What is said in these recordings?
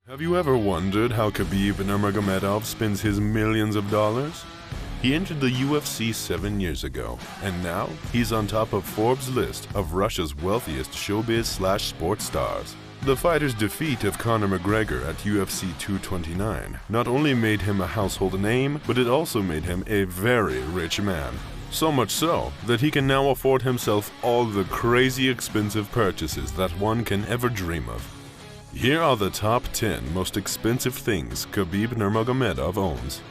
Have you ever wondered how Khabib Nurmagomedov spends his millions of dollars? He entered the UFC 7 years ago, and now he's on top of Forbes' list of Russia's wealthiest showbiz/sports stars. The fighter's defeat of Conor McGregor at UFC 229 not only made him a household name, but it also made him a very rich man. So much so that he can now afford himself all the crazy expensive purchases that one can ever dream of. Here are the top 10 most expensive things Khabib Nurmagomedov owns.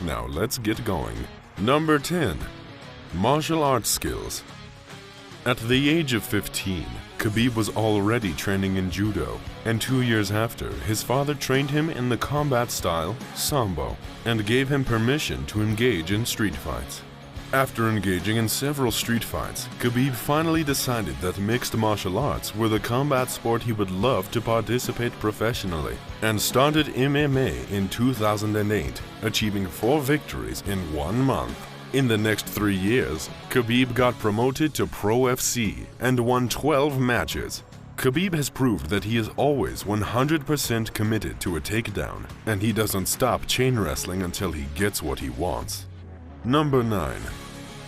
Now let's get going. Number 10. Martial arts skills. At the age of 15, Khabib was already training in judo, and 2 years after, his father trained him in the combat style Sambo and gave him permission to engage in street fights. After engaging in several street fights, Khabib finally decided that mixed martial arts were the combat sport he would love to participate professionally, and started MMA in 2008, achieving 4 victories in 1 month. In the next 3 years, Khabib got promoted to Pro FC and won 12 matches. Khabib has proved that he is always 100% committed to a takedown, and he doesn't stop chain wrestling until he gets what he wants. Number 9.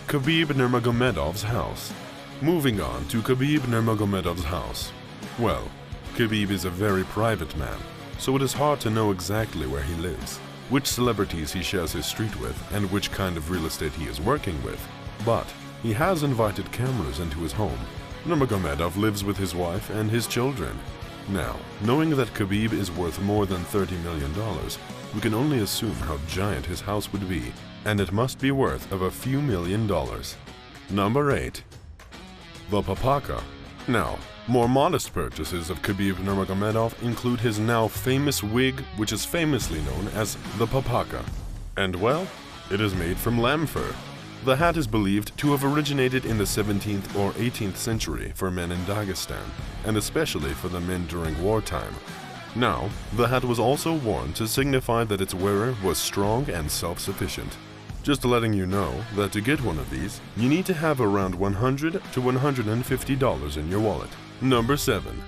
Khabib Nurmagomedov's house. Moving on to Khabib Nurmagomedov's house. Well, Khabib is a very private man, so it is hard to know exactly where he lives, which celebrities he shares his street with, and which kind of real estate he is working with. But he has invited cameras into his home. Nurmagomedov lives with his wife and his children. Now, knowing that Khabib is worth more than $30 million, we can only assume how giant his house would be, and it must be worth of a few $1,000,000. Number 8. The Papaka. Now, more modest purchases of Khabib Nurmagomedov include his now famous wig, which is famously known as the Papaka. And well, it is made from lamb fur. The hat is believed to have originated in the 17th or 18th century for men in Dagestan, and especially for the men during wartime. Now, the hat was also worn to signify that its wearer was strong and self-sufficient. Just letting you know that to get one of these, you need to have around $100 to $150 in your wallet. Number 7.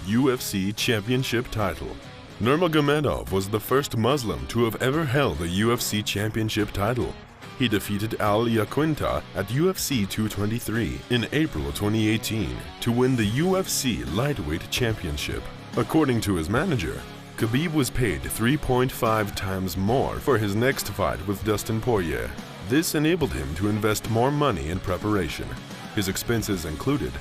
UFC Championship title. Nurmagomedov was the first Muslim to have ever held the UFC Championship title. He defeated Al Iaquinta at UFC 223 in April 2018 to win the UFC Lightweight Championship. According to his manager, Khabib was paid 3.5 times more for his next fight with Dustin Poirier. This enabled him to invest more money in preparation. His expenses included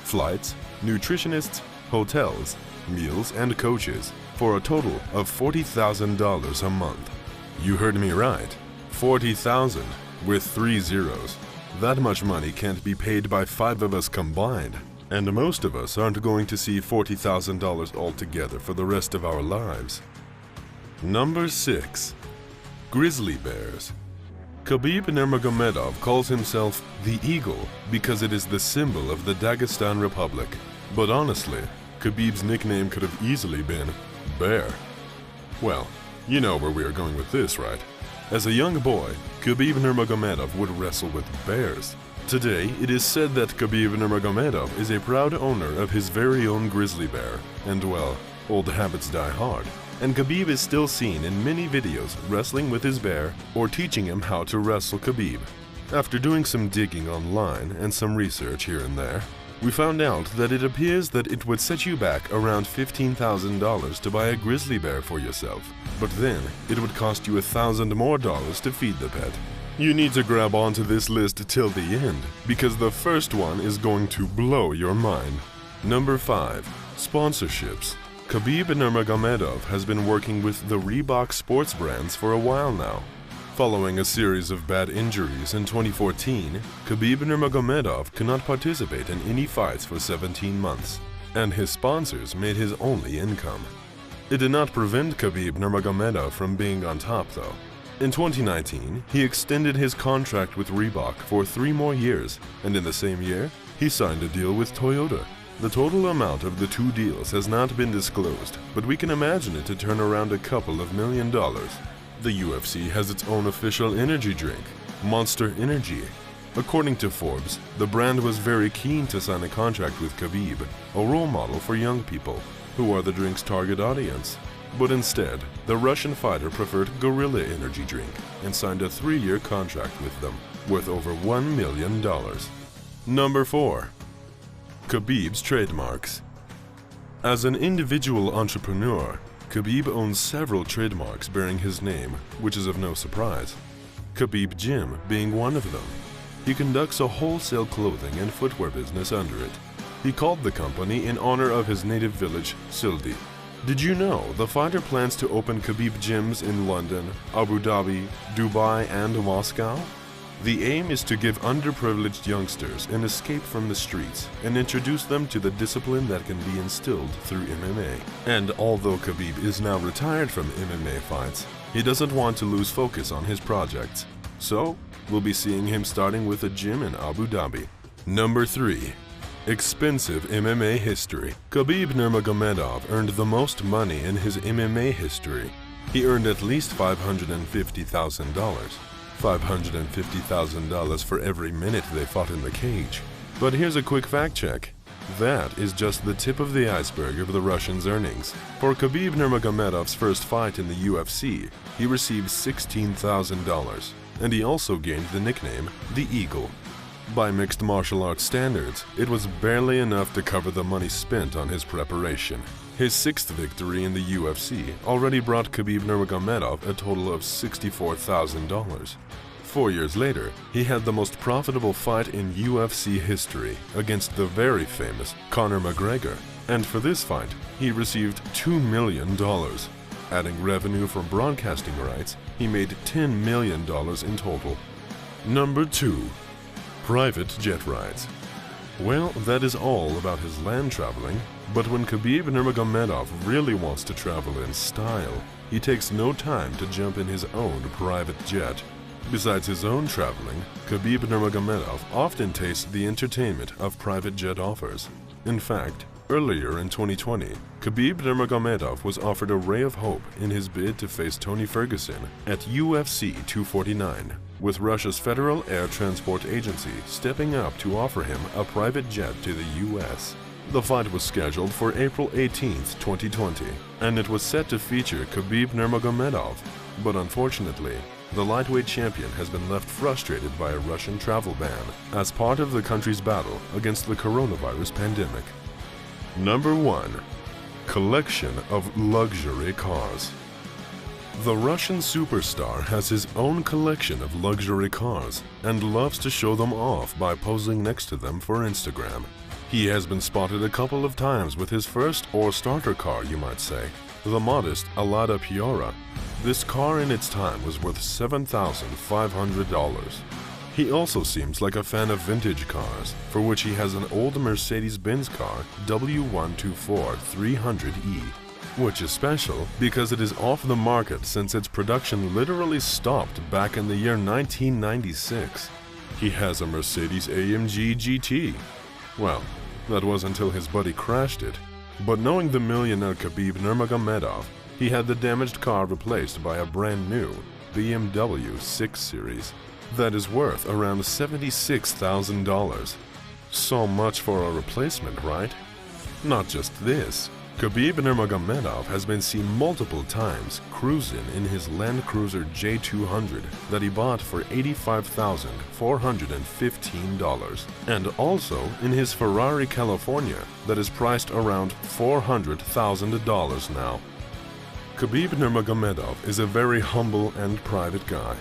flights, nutritionists, hotels, meals, and coaches, for a total of $40,000 a month. You heard me right, 40,000 with 3 zeros. That much money can't be paid by 5 of us combined. And most of us aren't going to see $40,000 altogether for the rest of our lives. Number 6. Grizzly bears. Khabib Nurmagomedov calls himself the Eagle because it is the symbol of the Dagestan Republic. But honestly, Khabib's nickname could have easily been Bear. Well, you know where we are going with this, right? As a young boy, Khabib Nurmagomedov would wrestle with bears. Today, it is said that Khabib Nurmagomedov is a proud owner of his very own grizzly bear, and well, old habits die hard, and Khabib is still seen in many videos wrestling with his bear or teaching him how to wrestle Khabib. After doing some digging online and some research here and there, we found out that it appears that it would set you back around $15,000 to buy a grizzly bear for yourself, but then it would cost you $1,000 more to feed the pet. You need to grab onto this list till the end, because the first one is going to blow your mind. Number 5. Sponsorships. Khabib Nurmagomedov has been working with the Reebok sports brands for a while now. Following a series of bad injuries in 2014, Khabib Nurmagomedov could not participate in any fights for 17 months, and his sponsors made his only income. It did not prevent Khabib Nurmagomedov from being on top though. In 2019, he extended his contract with Reebok for 3 more years, and in the same year, he signed a deal with Toyota. The total amount of the 2 deals has not been disclosed, but we can imagine it to turn around a couple of $1 million. The UFC has its own official energy drink, Monster Energy. According to Forbes, the brand was very keen to sign a contract with Khabib, a role model for young people. who are the drink's target audience. But instead, the Russian fighter preferred Gorilla energy drink and signed a 3-year contract with them, worth over $1 million. Number 4. Khabib's trademarks. As an individual entrepreneur, Khabib owns several trademarks bearing his name, which is of no surprise. Khabib Gym being one of them. He conducts a wholesale clothing and footwear business under it. He called the company in honor of his native village, Sildi. Did you know the fighter plans to open Khabib gyms in London, Abu Dhabi, Dubai, and Moscow? The aim is to give underprivileged youngsters an escape from the streets and introduce them to the discipline that can be instilled through MMA. And although Khabib is now retired from MMA fights, he doesn't want to lose focus on his projects. So, we'll be seeing him starting with a gym in Abu Dhabi. Number 3. Expensive MMA history. Khabib Nurmagomedov earned the most money in his MMA history. He earned at least $550,000. $550,000 for every minute they fought in the cage. But here's a quick fact check. That is just the tip of the iceberg of the Russians' earnings. For Khabib Nurmagomedov's first fight in the UFC, he received $16,000, and he also gained the nickname the Eagle. By mixed martial arts standards, it was barely enough to cover the money spent on his preparation. His 6th victory in the UFC already brought Khabib Nurmagomedov a total of $64,000. 4 years later, he had the most profitable fight in UFC history against the very famous Conor McGregor, and for this fight, he received $2 million. Adding revenue from broadcasting rights, he made $10 million in total. Number 2. Private jet rides. Well, that is all about his land traveling, but when Khabib Nurmagomedov really wants to travel in style, he takes no time to jump in his own private jet. Besides his own traveling, Khabib Nurmagomedov often tastes the entertainment of private jet offers. In fact, earlier in 2020, Khabib Nurmagomedov was offered a ray of hope in his bid to face Tony Ferguson at UFC 249, with Russia's Federal Air Transport Agency stepping up to offer him a private jet to the US. The fight was scheduled for April 18, 2020, and it was set to feature Khabib Nurmagomedov, but unfortunately, the lightweight champion has been left frustrated by a Russian travel ban as part of the country's battle against the coronavirus pandemic. Number 1. Collection of luxury cars. The Russian superstar has his own collection of luxury cars and loves to show them off by posing next to them for Instagram. He has been spotted a couple of times with his first or starter car, you might say, the modest Lada Piora. This car in its time was worth $7,500. He also seems like a fan of vintage cars, for which he has an old Mercedes-Benz car W124 300E, which is special because it is off the market since its production literally stopped back in the year 1996. He has a Mercedes-AMG GT. Well, that was until his buddy crashed it. But knowing the millionaire Khabib Nurmagomedov, he had the damaged car replaced by a brand new BMW 6 Series that is worth around $76,000. So much for a replacement, right? Not just this. Khabib Nurmagomedov has been seen multiple times cruising in his Land Cruiser J200 that he bought for $85,415, and also in his Ferrari California that is priced around $400,000 now. Khabib Nurmagomedov is a very humble and private guy.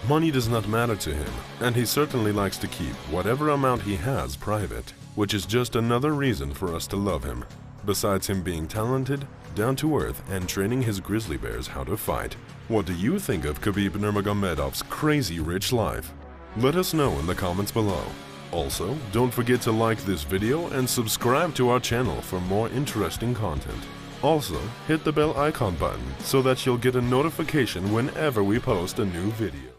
Money does not matter to him, and he certainly likes to keep whatever amount he has private, which is just another reason for us to love him. Besides him being talented, down-to-earth, and training his grizzly bears how to fight. What do you think of Khabib Nurmagomedov's crazy rich life? Let us know in the comments below. Also, don't forget to like this video and subscribe to our channel for more interesting content. Also, hit the bell icon button so that you'll get a notification whenever we post a new video.